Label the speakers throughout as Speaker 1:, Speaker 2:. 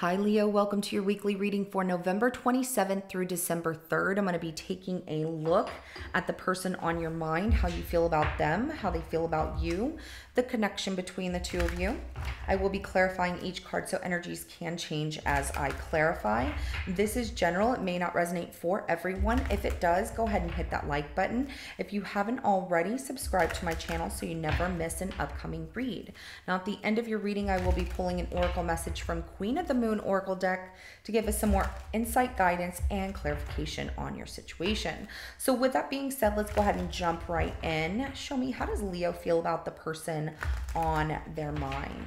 Speaker 1: Hi Leo, welcome to your weekly reading for November 27th through December 3rd. I'm going to be taking a look at the person on your mind, how you feel about them, how they feel about you, the connection between the two of you. I will be clarifying each card so energies can change as I clarify. This is general. It may not resonate for everyone. If it does, go ahead and hit that like button. If you haven't already, subscribe to my channel so you never miss an upcoming read. Now at the end of your reading, I will be pulling an oracle message from Queen of the Moon Oracle deck to give us some more insight, guidance, and clarification on your situation. So with that being said, let's go ahead and jump right in. Show me, how does Leo feel about the person on their mind?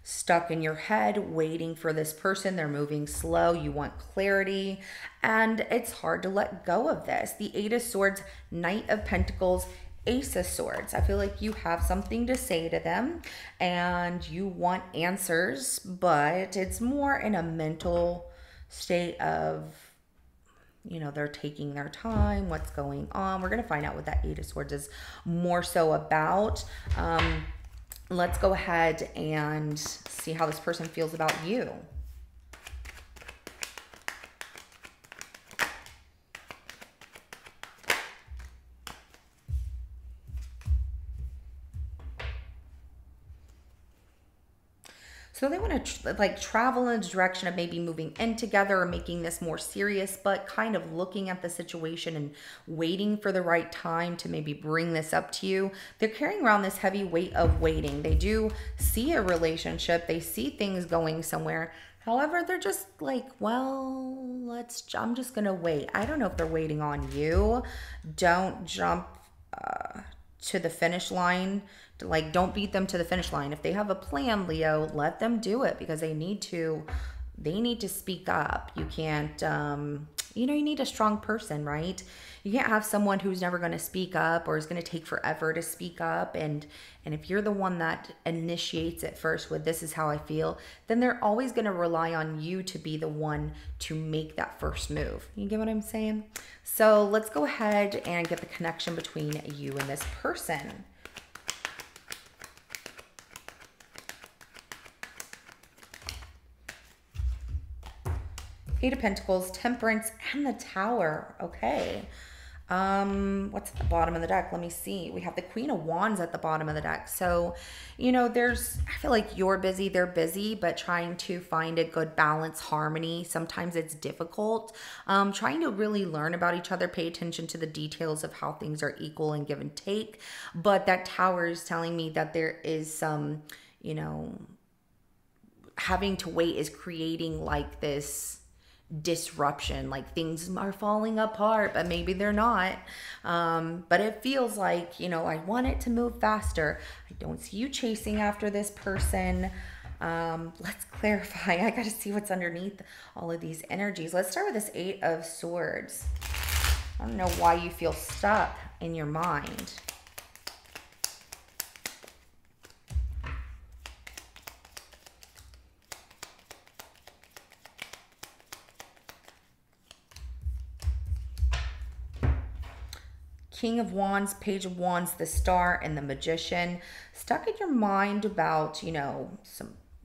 Speaker 1: Stuck in your head, waiting for this person. They're moving slow. You want clarity, and it's hard to let go of this. The Eight of Swords, Knight of Pentacles, Ace of Swords. I feel like you have something to say to them and you want answers, but it's more in a mental state of, you know, they're taking their time. What's going on? We're going to find out what that Eight of Swords is more so about. Let's go ahead and see how this person feels about you. So they want to like travel in the direction of maybe moving in together or making this more serious, but kind of looking at the situation and waiting for the right time to maybe bring this up to you. They're carrying around this heavy weight of waiting. They do see a relationship. They see things going somewhere. However, they're just like, well, I'm just going to wait. I don't know if they're waiting on you. Don't jump to the finish line. Like, don't beat them to the finish line. If they have a plan, Leo, let them do it because they need to speak up. You can't, you need a strong person, right? You can't have someone who's never going to speak up or is going to take forever to speak up. And if you're the one that initiates it first with, this is how I feel, then they're always going to rely on you to be the one to make that first move. You get what I'm saying? So let's go ahead and get the connection between you and this person. Eight of Pentacles, Temperance, and the Tower. Okay. What's at the bottom of the deck? Let me see. We have the Queen of Wands at the bottom of the deck. So, I feel like you're busy, they're busy, but trying to find a good balance, harmony. Sometimes it's difficult. Trying to really learn about each other, pay attention to the details of how things are equal and give and take. But that Tower is telling me that there is some, having to wait is creating like this disruption, like things are falling apart, but maybe they're not. But it feels like, I want it to move faster. I don't see you chasing after this person. Let's clarify. I got to see what's underneath all of these energies. Let's start with this Eight of Swords. I don't know why you feel stuck in your mind. King of Wands, Page of Wands, the Star, and the Magician. Stuck in your mind about,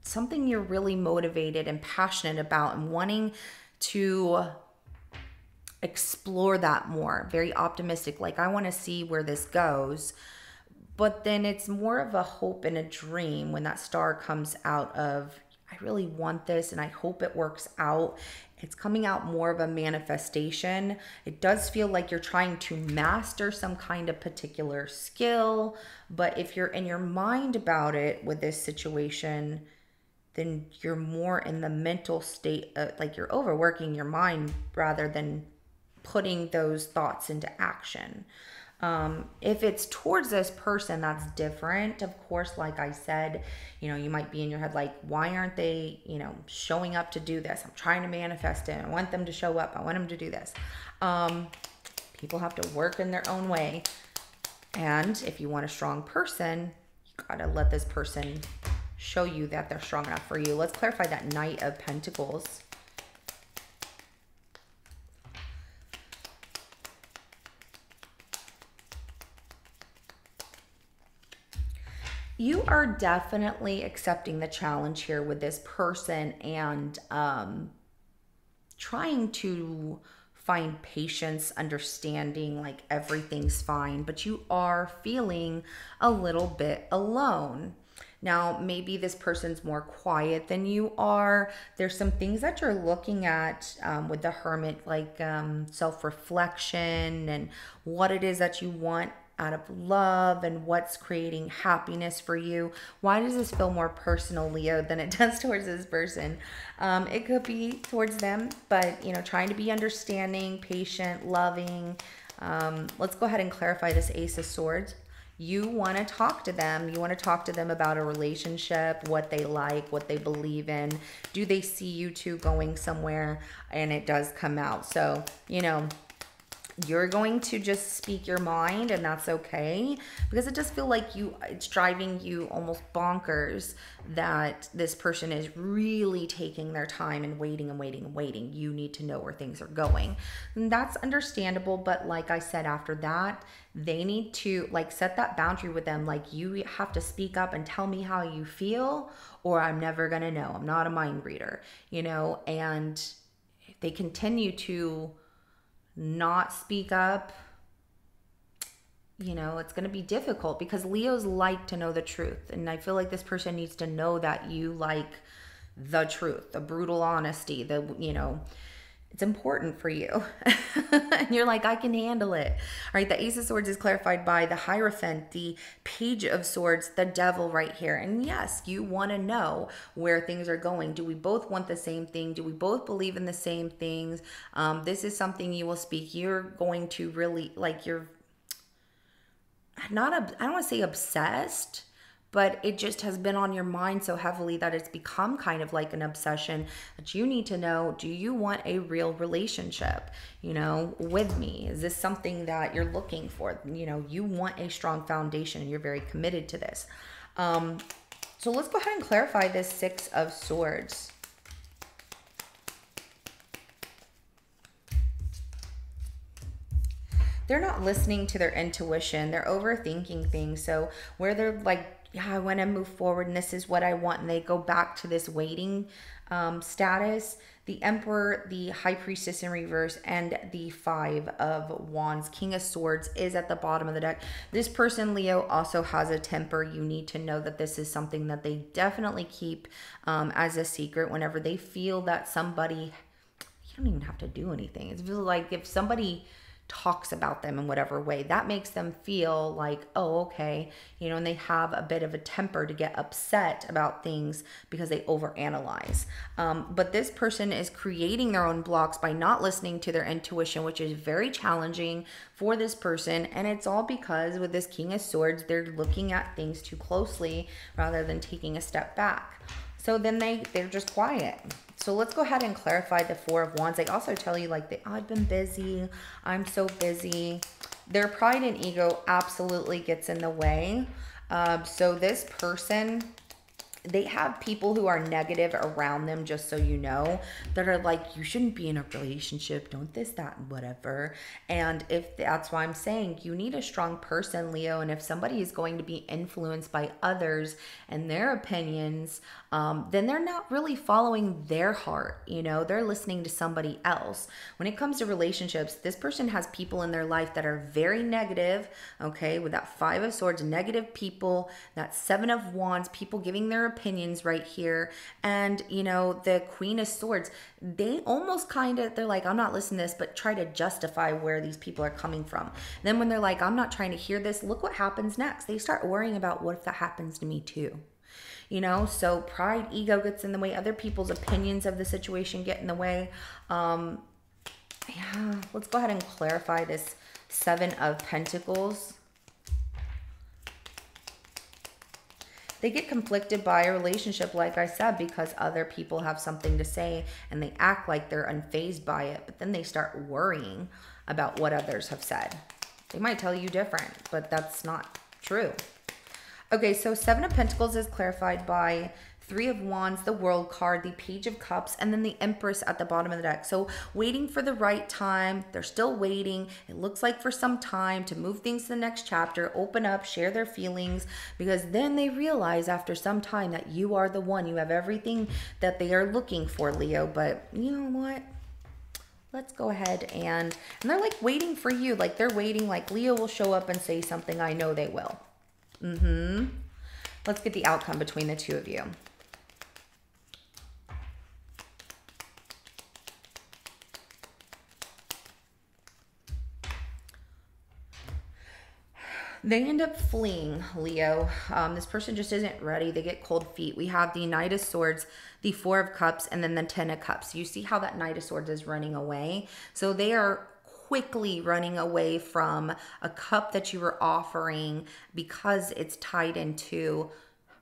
Speaker 1: something you're really motivated and passionate about and wanting to explore that more. Very optimistic, like I want to see where this goes. But then it's more of a hope and a dream when that Star comes out of, I really want this and I hope it works out. It's coming out more of a manifestation. It does feel like you're trying to master some kind of particular skill, but if you're in your mind about it with this situation, then you're more in the mental state of, like you're overworking your mind rather than putting those thoughts into action. If it's towards this person, that's different. Of course, like I said, you might be in your head like, why aren't they, showing up to do this? I'm trying to manifest it. I want them to show up. I want them to do this. People have to work in their own way. And if you want a strong person, you got to let this person show you that they're strong enough for you. Let's clarify that Knight of Pentacles. are definitely accepting the challenge here with this person and trying to find patience, understanding, like everything's fine, but you are feeling a little bit alone. Now, maybe this person's more quiet than you are. There's some things that you're looking at with the Hermit, like self reflection and what it is that you want out of love and what's creating happiness for you. Why does this feel more personal, Leo, than it does towards this person? It could be towards them, but you know, trying to be understanding, patient, loving. Let's go ahead and clarify this Ace of Swords. You want to talk to them. You want to talk to them about a relationship, what they like, what they believe in. Do they see you two going somewhere? And it does come out. So, you know, you're going to just speak your mind, and that's okay, because it does feel like it's driving you almost bonkers that this person is really taking their time and waiting and waiting and waiting. You need to know where things are going, and that's understandable. But like I said, after that, they need to like set that boundary with them. Like, you have to speak up and tell me how you feel, or I'm never gonna know. I'm not a mind reader, you know. And if they continue to not speak up, you know, it's going to be difficult, because Leos like to know the truth. And I feel like this person needs to know that you like the truth, the brutal honesty, you know, it's important for you. And you're like, I can handle it. All right. The Ace of Swords is clarified by the Hierophant, the Page of Swords, the Devil right here. And yes, you want to know where things are going. Do we both want the same thing? Do we both believe in the same things? This is something you will speak. You're going to really, like, you're not, I don't want to say obsessed, but it just has been on your mind so heavily that it's become kind of like an obsession, that you need to know, do you want a real relationship, you know, with me? Is this something that you're looking for? You know, you want a strong foundation and you're very committed to this. So let's go ahead and clarify this Six of Swords. They're not listening to their intuition. They're overthinking things. So where they're like, yeah, I want to move forward and this is what I want, and they go back to this waiting status. The Emperor, the High Priestess in reverse, and the Five of Wands. King of Swords is at the bottom of the deck. This person, Leo, also has a temper. You need to know that this is something that they definitely keep as a secret. Whenever they feel that somebody, you don't even have to do anything. It's like if somebody talks about them in whatever way, that makes them feel like, oh, okay, you know, and they have a bit of a temper to get upset about things because they overanalyze. But this person is creating their own blocks by not listening to their intuition, which is very challenging for this person. And it's all because with this King of Swords, they're looking at things too closely rather than taking a step back. So then they're just quiet. So let's go ahead and clarify the Four of Wands. They also tell you like, I've been busy. I'm so busy. Their pride and ego absolutely gets in the way. So this person, they have people who are negative around them, just so you know, that are like, you shouldn't be in a relationship, don't this, that, and whatever. And if that's why I'm saying you need a strong person, Leo. And if somebody is going to be influenced by others and their opinions, then they're not really following their heart. You know, they're listening to somebody else. When it comes to relationships, this person has people in their life that are very negative, okay, with that Five of Swords, negative people, that Seven of Wands, people giving their opinions right here. And, you know, the Queen of Swords, they almost kind of, they're like, I'm not listening to this, but try to justify where these people are coming from. Then when they're like, I'm not trying to hear this, look what happens next. They start worrying about, what if that happens to me too? You know, so pride, ego gets in the way. Other people's opinions of the situation get in the way. Yeah, let's go ahead and clarify this Seven of Pentacles. They get conflicted by a relationship, like I said, because other people have something to say and they act like they're unfazed by it. But then they start worrying about what others have said. They might tell you different, but that's not true. Okay, so Seven of Pentacles is clarified by Three of Wands, the World card, the Page of Cups, and then the Empress at the bottom of the deck. So waiting for the right time. They're still waiting. It looks like for some time to move things to the next chapter, open up, share their feelings, because then they realize after some time that you are the one. You have everything that they are looking for, Leo. But you know what? Let's go ahead and they're like waiting for you. Like they're waiting, like Leo will show up and say something. I know they will. Let's get the outcome between the two of you. They end up fleeing, Leo. This person just isn't ready. They get cold feet. We have the Knight of Swords, the Four of Cups, and then the Ten of Cups. You see how that Knight of Swords is running away? So they are quickly running away from a cup that you were offering because it's tied into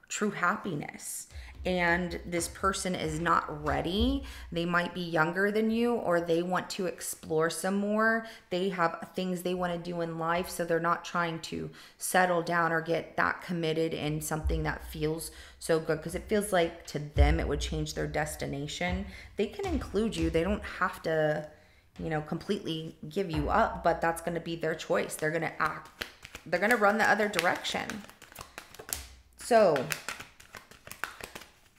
Speaker 1: true happiness. And this person is not ready. They might be younger than you, or they want to explore some more. They have things they want to do in life, so they're not trying to settle down or get that committed in something that feels so good, because it feels like to them it would change their destination. They can include you. They don't have to, you know, completely give you up, but that's going to be their choice. They're going to act. They're going to run the other direction. So,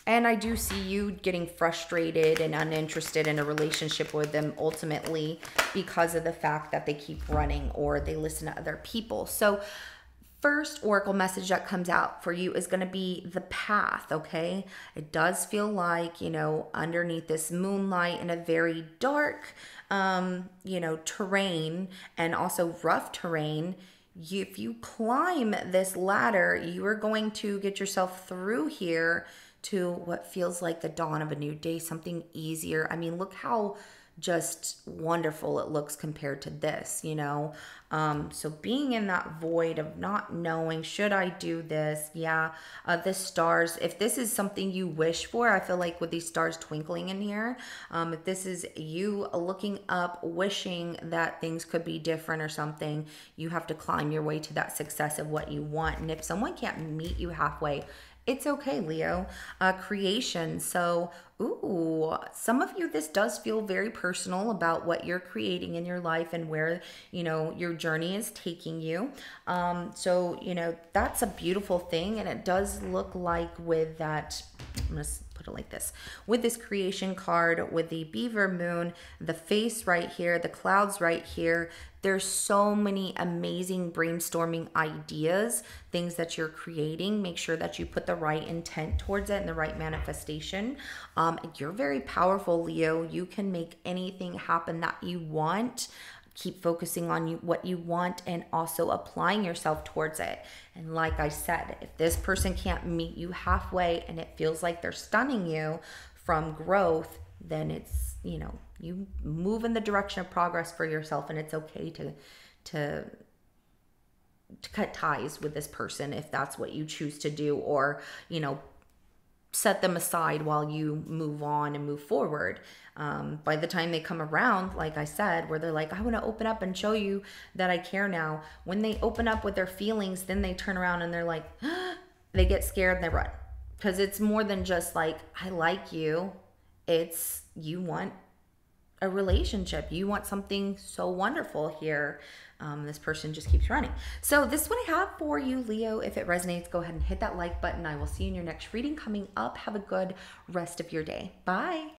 Speaker 1: and I do see you getting frustrated and uninterested in a relationship with them ultimately because of the fact that they keep running or they listen to other people. So first oracle message that comes out for you is going to be the path, okay? It does feel like, you know, underneath this moonlight in a very dark, you know, terrain and also rough terrain, if you climb this ladder, you are going to get yourself through here to what feels like the dawn of a new day, something easier. I mean, look how just wonderful it looks compared to this, you know? So being in that void of not knowing, should I do this? Yeah, the stars, if this is something you wish for, I feel like with these stars twinkling in here, if this is you looking up, wishing that things could be different or something, you have to climb your way to that success of what you want. And if someone can't meet you halfway, it's okay, Leo. Creation. So, ooh, some of you, this does feel very personal about what you're creating in your life and where, you know, your journey is taking you. So, you know, that's a beautiful thing. And it does look like with that, I'm going to put it like this, with this creation card, with the beaver moon, the face right here, the clouds right here, there's so many amazing brainstorming ideas, things that you're creating. Make sure that you put the right intent towards it and the right manifestation. You're very powerful, Leo. You can make anything happen that you want. Keep focusing on what you want and also applying yourself towards it. And like I said, if this person can't meet you halfway and it feels like they're stunning you from growth, then it's, you know, you move in the direction of progress for yourself, and it's okay to cut ties with this person if that's what you choose to do, or, you know, set them aside while you move on and move forward. By the time they come around, like I said, where they're like, I want to open up and show you that I care now. When they open up with their feelings, then they turn around and they're like, they get scared and they run. Because it's more than just like, I like you. It's, you want a relationship. You want something so wonderful here. This person just keeps running. So this is what I have for you, Leo. If it resonates, go ahead and hit that like button. I will see you in your next reading coming up. Have a good rest of your day. Bye.